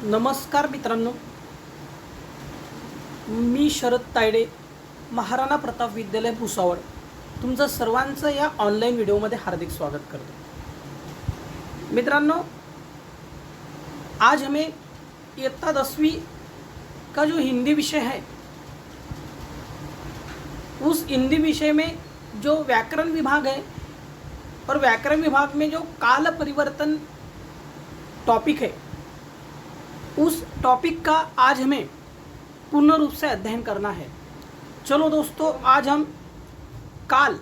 नमस्कार मित्रांनो, मी शरद तायडे, महाराणा प्रताप विद्यालय भुसावळ तुमचं सर्वांचं या ऑनलाईन व्हिडिओमध्ये हार्दिक स्वागत करतो। मित्रांनो, आज हमें इयत्ता 10वीं का जो हिंदी विषय है, उस हिंदी विषय में जो व्याकरण विभाग है और व्याकरण विभाग में जो काल परिवर्तन टॉपिक है, उस टॉपिक का आज हमें पूर्ण रूप से अध्ययन करना है। चलो दोस्तों, आज हम काल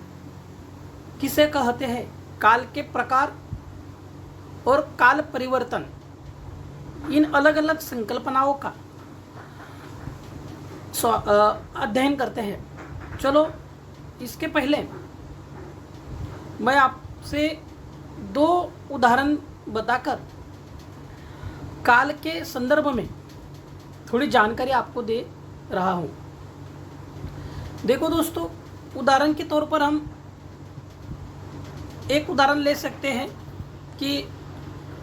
किसे कहते हैं, काल के प्रकार और काल परिवर्तन, इन अलग अलग संकल्पनाओं का अध्ययन करते हैं। चलो, इसके पहले मैं आपसे 2 उदाहरण बताकर काल के संदर्भ में थोड़ी जानकारी आपको दे रहा हूँ। देखो दोस्तों, उदाहरण के तौर पर हम एक उदाहरण ले सकते हैं कि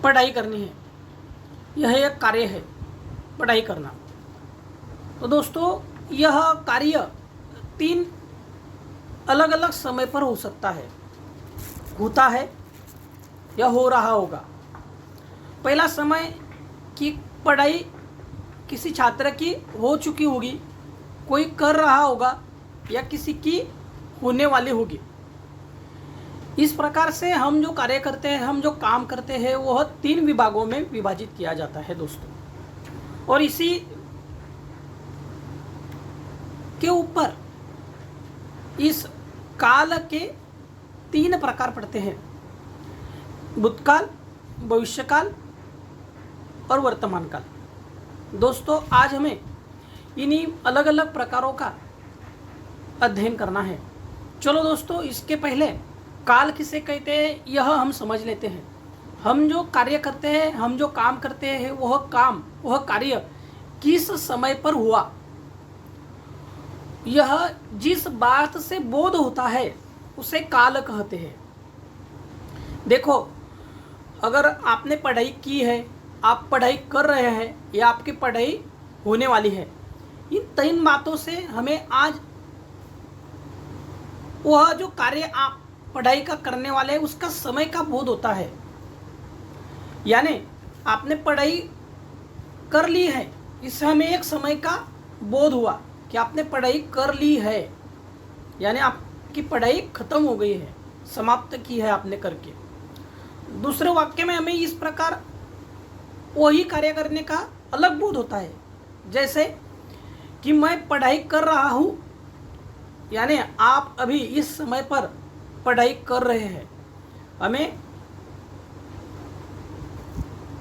पढ़ाई करनी है, यह एक कार्य है, पढ़ाई करना। तो दोस्तों, यह कार्य 3 अलग अलग समय पर हो सकता है, होता है या हो रहा होगा। पहला समय कि पढ़ाई किसी छात्र की हो चुकी होगी, कोई कर रहा होगा या किसी की होने वाली होगी। इस प्रकार से हम जो कार्य करते हैं, हम जो काम करते हैं, वह 3 विभागों में विभाजित किया जाता है दोस्तों। और इसी के ऊपर इस काल के 3 प्रकार पड़ते हैं: भूतकाल, भविष्यकाल और वर्तमान काल। दोस्तों, आज हमें इन्हीं अलग अलग प्रकारों का अध्ययन करना है। चलो दोस्तों, इसके पहले काल किसे कहते हैं यह हम समझ लेते हैं। हम जो कार्य करते हैं, हम जो काम करते हैं, वह कार्य किस समय पर हुआ, यह जिस बात से बोध होता है उसे काल कहते हैं। देखो, अगर आपने पढ़ाई की है, आप पढ़ाई कर रहे हैं या आपकी पढ़ाई होने वाली है, इन 3 बातों से हमें आज वह जो कार्य आप पढ़ाई का करने वाले हैं उसका समय का बोध होता है। यानी आपने पढ़ाई कर ली है, इससे हमें एक समय का बोध हुआ कि आपने पढ़ाई कर ली है, यानी आपकी पढ़ाई खत्म हो गई है, समाप्त की है आपने करके। दूसरे वाक्य में हमें इस प्रकार वही कार्य करने का अलग बोध होता है, जैसे कि मैं पढ़ाई कर रहा हूँ, यानी आप अभी इस समय पर पढ़ाई कर रहे हैं। हमें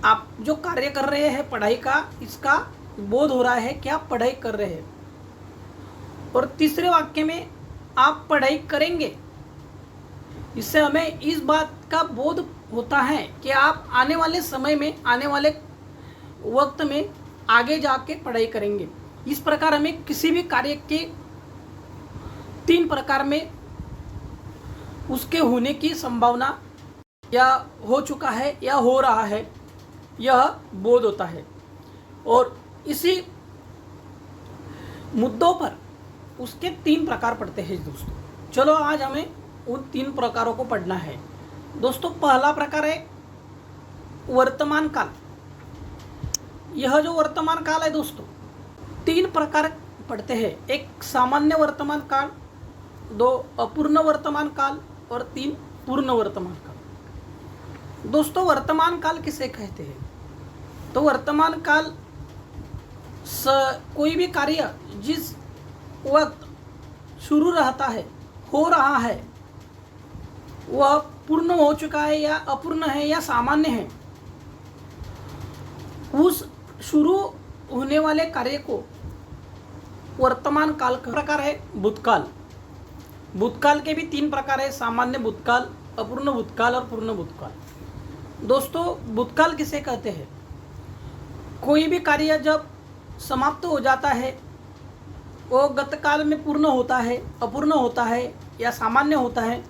आप जो कार्य कर रहे हैं पढ़ाई का, इसका बोध हो रहा है कि आप पढ़ाई कर रहे हैं। और तीसरे वाक्य में आप पढ़ाई करेंगे, इससे हमें इस बात का बोध होता है कि आप आने वाले समय में, आने वाले वक्त में आगे जाके पढ़ाई करेंगे। इस प्रकार हमें किसी भी कार्य के 3 प्रकार में उसके होने की संभावना, या हो चुका है या हो रहा है, यह बोध होता है। और इसी मुद्दों पर उसके 3 प्रकार पड़ते हैं दोस्तों। चलो, आज हमें उन 3 प्रकारों को पढ़ना है। दोस्तों, पहला प्रकार है वर्तमान काल। यह जो वर्तमान काल है दोस्तों, 3 प्रकार पड़ते हैं: एक सामान्य वर्तमान काल, 2 अपूर्ण वर्तमान काल और 3 पूर्ण वर्तमान काल। दोस्तों, वर्तमान काल किसे कहते हैं? तो वर्तमान काल कोई भी कार्य जिस वक्त शुरू रहता है, हो रहा है, वह पूर्ण हो चुका है या अपूर्ण है या सामान्य है, उस शुरू होने वाले कार्य को वर्तमान काल का प्रकार है भूतकाल। भूतकाल के भी 3 प्रकार है: सामान्य भूतकाल, अपूर्ण भूतकाल और पूर्ण भूतकाल। दोस्तों, भूतकाल किसे कहते हैं? कोई भी कार्य जब समाप्त हो जाता है, वो गतकाल में पूर्ण होता है, अपूर्ण होता है या सामान्य होता है,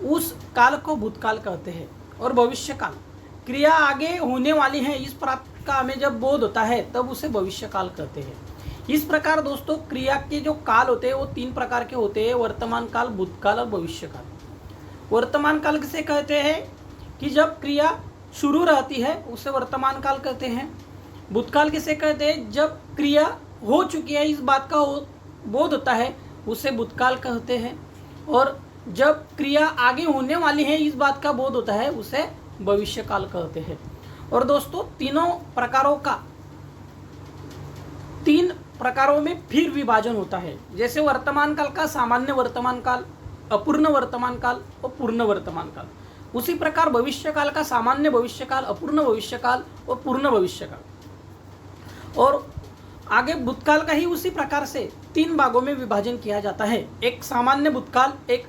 उस काल को भूतकाल कहते हैं। और भविष्यकाल, क्रिया आगे होने वाली है, इस का हमें जब बोध होता है तब उसे भविष्य काल कहते हैं। इस प्रकार दोस्तों क्रिया के जो काल होते हैं वो 3 प्रकार के होते हैं, वर्तमान काल, भूतकाल और भविष्य काल। वर्तमान काल किसे कहते हैं कि जब क्रिया शुरू रहती है उसे वर्तमान काल कहते हैं। भूतकाल किसे कहते हैं, जब क्रिया हो चुकी है इस बात का बोध होता है उसे भूतकाल कहते हैं। और जब क्रिया आगे होने वाली है इस बात का बोध होता है उसे भविष्य काल कहते हैं। और दोस्तों तीनों प्रकारों का 3 प्रकारों में फिर विभाजन होता है। जैसे वर्तमान काल का सामान्य वर्तमान काल, अपूर्ण वर्तमान काल और पूर्ण वर्तमान काल, उसी प्रकार भविष्य काल का सामान्य भविष्य काल, अपूर्ण भविष्य काल और पूर्ण भविष्य काल। और आगे भूतकाल का ही उसी प्रकार से 3 भागों में विभाजन किया जाता है, एक सामान्य भूतकाल, एक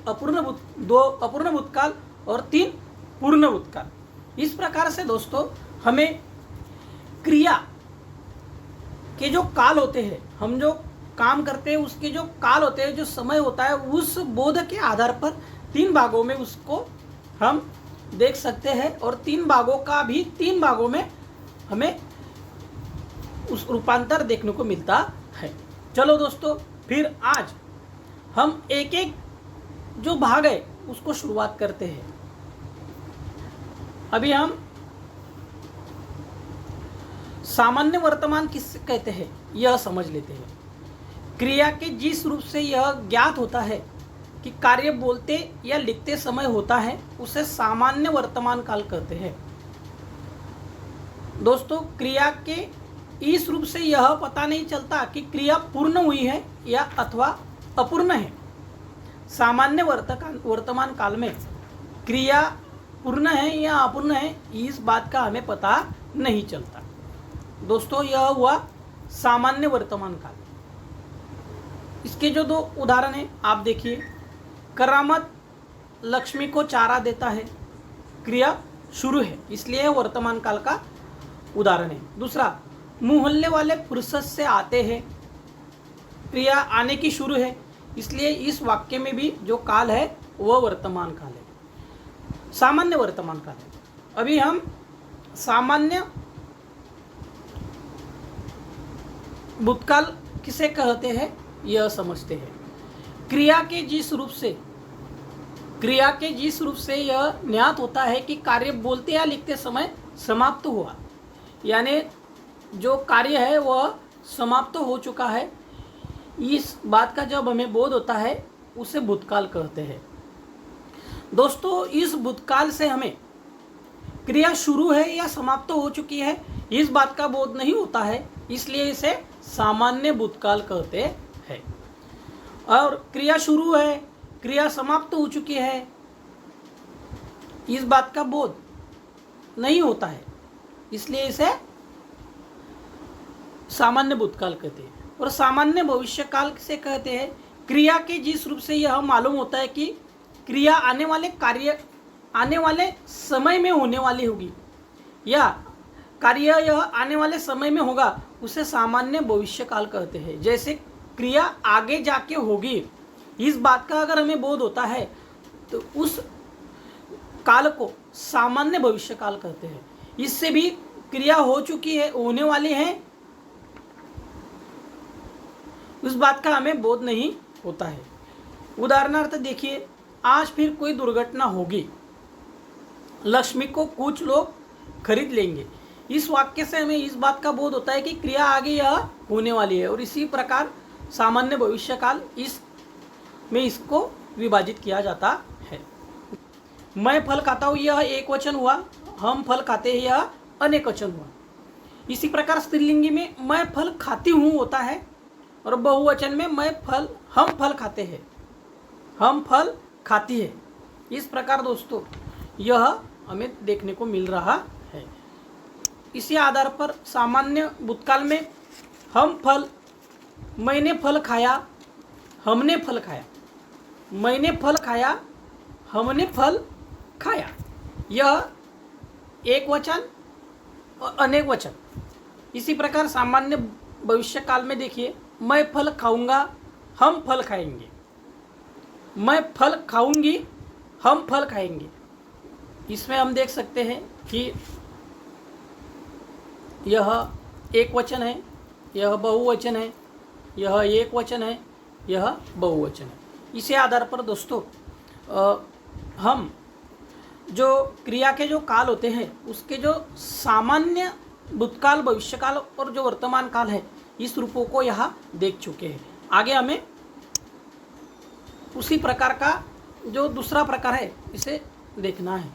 दो अपूर्ण भूतकाल और 3 पूर्ण भूतकाल। इस प्रकार से दोस्तों हमें क्रिया के जो काल होते हैं, हम जो काम करते हैं उसके जो काल होते हैं, जो समय होता है, उस बोध के आधार पर 3 भागों में उसको हम देख सकते हैं। और 3 भागों का भी 3 भागों में हमें उस रूपांतर देखने को मिलता है। चलो दोस्तों फिर आज हम एक एक जो भाग है उसको शुरुआत करते हैं। अभी हम सामान्य वर्तमान किससे कहते हैं यह समझ लेते हैं। क्रिया के जिस रूप से यह ज्ञात होता है कि कार्य बोलते या लिखते समय होता है उसे सामान्य वर्तमान काल कहते हैं। दोस्तों क्रिया के इस रूप से यह पता नहीं चलता कि क्रिया पूर्ण हुई है या अथवा अपूर्ण है। सामान्य वर्तमान काल में क्रिया पूर्ण है या अपूर्ण है इस बात का हमें पता नहीं चलता। दोस्तों यह हुआ सामान्य वर्तमान काल। इसके जो 2 उदाहरण हैं आप देखिए। करामत लक्ष्मी को चारा देता है, क्रिया शुरू है इसलिए वर्तमान काल का उदाहरण है। दूसरा, मोहल्ले वाले फुर्सत से आते हैं, क्रिया आने की शुरू है इसलिए इस वाक्य में भी जो काल है वह वर्तमान काल है, सामान्य वर्तमान काल है। अभी हम सामान्य भूतकाल किसे कहते हैं यह समझते हैं। क्रिया के जिस रूप से यह ज्ञात होता है कि कार्य बोलते या लिखते समय समाप्त हुआ, यानी जो कार्य है वह समाप्त हो चुका है, इस बात का जब हमें बोध होता है उसे भूतकाल कहते हैं। दोस्तों इस भूतकाल से हमें क्रिया शुरू है या समाप्त हो चुकी है इस बात का बोध नहीं होता है, इसलिए इसे सामान्य भूतकाल कहते हैं। और क्रिया शुरू है, क्रिया समाप्त हो चुकी है इस बात का बोध नहीं होता है, इसलिए इसे सामान्य भूतकाल कहते हैं। और सामान्य भविष्य काल से कहते हैं क्रिया के जिस रूप से यह मालूम होता है कि क्रिया आने वाले समय में होने वाली होगी या कार्य यह आने वाले समय में होगा उसे सामान्य भविष्य काल कहते हैं। जैसे क्रिया आगे जाके होगी इस बात का अगर हमें बोध होता है तो उस काल को सामान्य भविष्य काल कहते हैं। इससे भी क्रिया हो चुकी है, होने वाली है, उस बात का हमें बोध नहीं होता है। उदाहरणार्थ देखिए, आज फिर कोई दुर्घटना होगी, लक्ष्मी को कुछ लोग खरीद लेंगे, इस वाक्य से हमें इस बात का बोध होता है कि क्रिया आगे यह होने वाली है। और इसी प्रकार सामान्य भविष्य काल इसको विभाजित किया जाता है। मैं फल खाता हूँ यह एक वचन हुआ, हम फल खाते हैं यह अनेक वचन हुआ। इसी प्रकार स्त्रीलिंगी में मैं फल खाती हूँ होता है और बहुवचन में हम फल खाते हैं, हम फल खाती है। इस प्रकार दोस्तों यह हमें देखने को मिल रहा है। इसी आधार पर सामान्य भूतकाल में मैंने फल खाया, हमने फल खाया, मैंने फल खाया, हमने फल खाया, यह एक वचन और अनेक वचन। इसी प्रकार सामान्य भविष्य काल में देखिए, मैं फल खाऊंगा, हम फल खाएंगे, मैं फल खाऊंगी, हम फल खाएंगे। इसमें हम देख सकते हैं कि यह एक वचन है, यह बहुवचन है, यह एक वचन है, यह बहुवचन है। इसी आधार पर दोस्तों हम जो क्रिया के जो काल होते हैं उसके जो सामान्य भूतकाल, भविष्यकाल और जो वर्तमान काल है इस रूपों को यहाँ देख चुके हैं। आगे हमें उसी प्रकार का जो दूसरा प्रकार है इसे देखना है।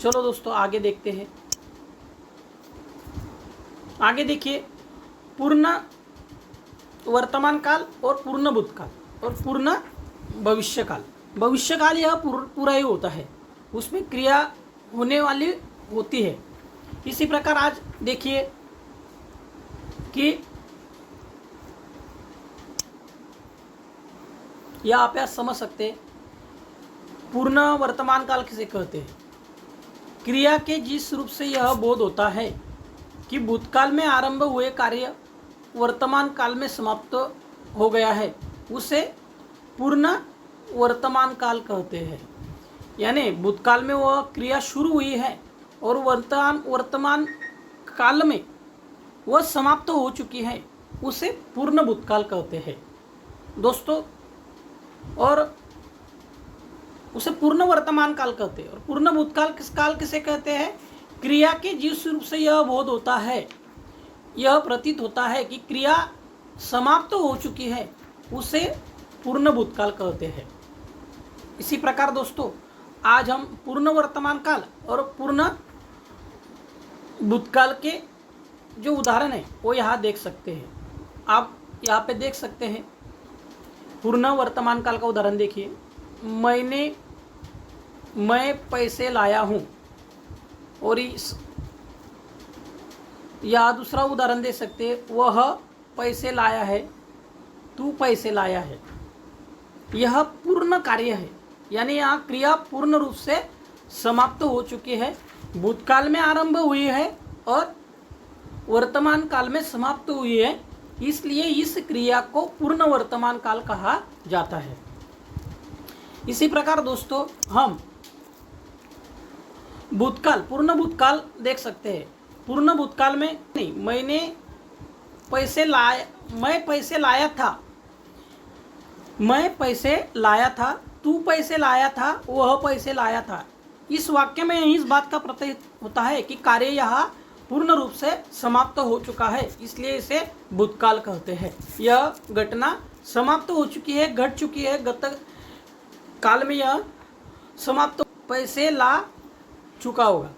चलो दोस्तों आगे देखते हैं। आगे देखिए, पूर्ण वर्तमान काल और पूर्ण भूतकाल और पूर्ण भविष्यकाल। भविष्यकाल यह पूरा ही होता है, उसमें क्रिया होने वाली होती है। इसी प्रकार आज देखिए कि यह आप समझ सकते हैं पूर्ण वर्तमान काल किसे कहते हैं। क्रिया के जिस रूप से यह बोध होता है कि भूतकाल में आरंभ हुए कार्य वर्तमान काल में समाप्त हो गया है, उसे पूर्ण वर्तमान काल कहते हैं। यानी भूतकाल में वह क्रिया शुरू हुई है और वर्तमान काल में वह समाप्त हो चुकी है, उसे पूर्ण भूतकाल कहते हैं दोस्तों। और उसे पूर्ण वर्तमान काल कहते हैं। और पूर्ण भूतकाल किसे कहते हैं? क्रिया के जिस रूप से यह बोध होता है, यह प्रतीत होता है कि क्रिया समाप्त हो चुकी है, उसे पूर्ण भूतकाल कहते हैं। इसी प्रकार दोस्तों आज हम पूर्ण वर्तमान काल और पूर्ण भूतकाल के जो उदाहरण है वो यहाँ देख सकते हैं। आप यहाँ पे देख सकते हैं पूर्ण वर्तमान काल का उदाहरण देखिए। मैं पैसे लाया हूँ। और इस या दूसरा उदाहरण दे सकते हैं, वह पैसे लाया है, तू पैसे लाया है। यह पूर्ण कार्य है, यानी यहाँ क्रिया पूर्ण रूप से समाप्त हो चुकी है, भूतकाल में आरंभ हुई है और वर्तमान काल में समाप्त हुई है, इसलिए इस क्रिया को पूर्ण वर्तमान काल कहा जाता है। इसी प्रकार दोस्तों हम भूतकाल, पूर्ण भूतकाल देख सकते हैं। पूर्ण भूतकाल में नहीं, मैं पैसे लाया था, मैं पैसे लाया था, तू पैसे लाया था, वह पैसे लाया था। इस वाक्य में इस बात का प्रतीत होता है कि कार्य यहाँ पूर्ण रूप से समाप्त हो चुका है, इसलिए इसे भूतकाल कहते हैं। यह घटना समाप्त हो चुकी है, घट चुकी है, गत काल में यह समाप्त पैसे ला चुका होगा।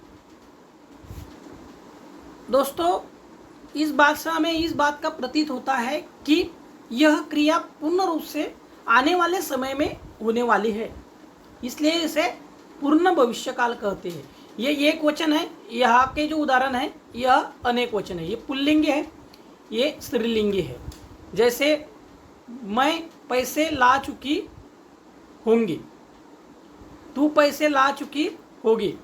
दोस्तों इस बात से हमें इस बात का प्रतीत होता है कि यह क्रिया पूर्ण रूप से आने वाले समय में होने वाली है, इसलिए इसे पूर्ण भविष्यकाल कहते हैं। ये एक वचन है, यहाँ के जो उदाहरण है यह अनेक वचन है। ये पुल्लिंग है, ये स्त्रीलिंगी है। जैसे मैं पैसे ला चुकी होंगी, तू पैसे ला चुकी होगी।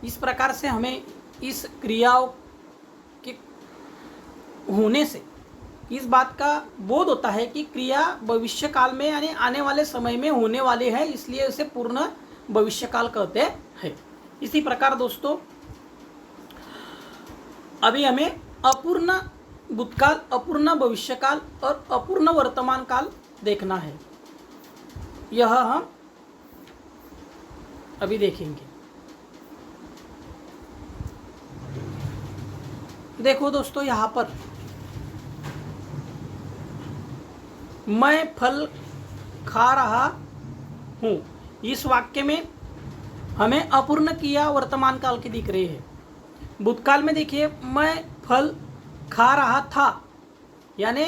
इस प्रकार से हमें इस क्रियाओं के होने से इस बात का बोध होता है कि क्रिया भविष्य काल में यानी आने वाले समय में होने वाली है, इसलिए इसे पूर्ण भविष्यकाल कहते हैं। इसी प्रकार दोस्तों अभी हमें अपूर्ण भूतकाल, अपूर्ण भविष्यकाल और अपूर्ण वर्तमान काल देखना है। यह हम अभी देखेंगे। देखो दोस्तों यहाँ पर मैं फल खा रहा हूँ, इस वाक्य में हमें अपूर्ण क्रिया वर्तमान काल की दिख रही है। भूतकाल में देखिए मैं फल खा रहा था, यानी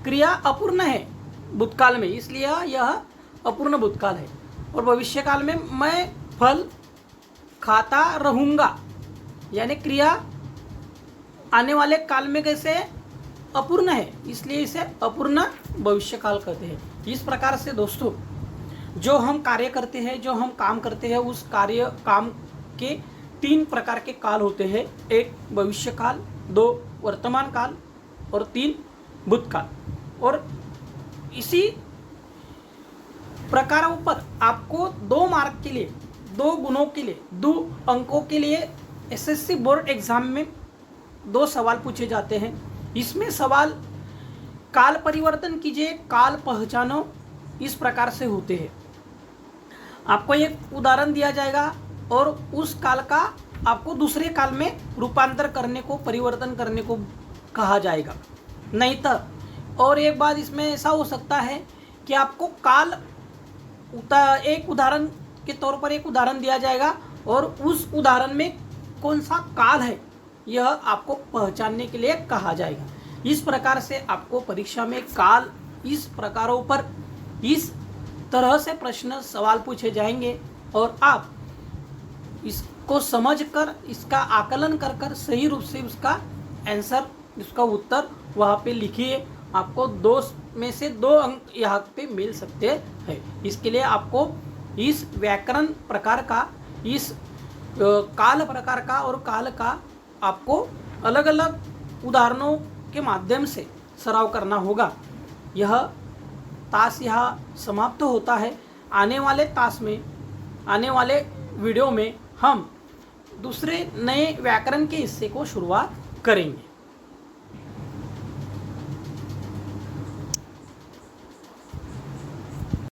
क्रिया अपूर्ण है भूतकाल में, इसलिए यह अपूर्ण भूतकाल है। और भविष्यकाल में मैं फल खाता रहूँगा, यानी क्रिया आने वाले काल में कैसे अपूर्ण है, इसलिए इसे अपूर्ण भविष्यकाल कहते हैं। इस प्रकार से दोस्तों जो हम कार्य करते हैं, जो हम काम करते हैं, उस काम के 3 प्रकार के काल होते हैं। 1 भविष्यकाल, 2 वर्तमान काल और 3 भूतकाल। और इसी प्रकारों पर आपको 2 मार्क के लिए, 2 गुणों के लिए, 2 अंकों के लिए एसएससी बोर्ड एग्जाम में 2 सवाल पूछे जाते हैं। इसमें सवाल काल परिवर्तन कीजिए, काल पहचानो, इस प्रकार से होते हैं। आपको एक उदाहरण दिया जाएगा और उस काल का आपको दूसरे काल में रूपांतर करने को, परिवर्तन करने को कहा जाएगा। नहीं तो और एक बात इसमें ऐसा हो सकता है कि आपको काल एक उदाहरण के तौर पर एक उदाहरण दिया जाएगा और उस उदाहरण में कौन सा काल है यह आपको पहचानने के लिए कहा जाएगा। इस प्रकार से आपको परीक्षा में काल इस प्रकारों पर इस तरह से प्रश्न सवाल पूछे जाएंगे और आप इसको समझकर, इसका आकलन कर कर सही रूप से उसका आंसर, उसका उत्तर वहाँ पे लिखिए। आपको 2 में से 2 अंक यहाँ पे मिल सकते हैं। इसके लिए आपको इस व्याकरण प्रकार का, इस काल प्रकार का और काल का आपको अलग अलग उदाहरणों के माध्यम से सराव करना होगा। यह तास यहाँ समाप्त होता है। आने वाले तास में, आने वाले वीडियो में हम दूसरे नए व्याकरण के हिस्से को शुरुआत करेंगे।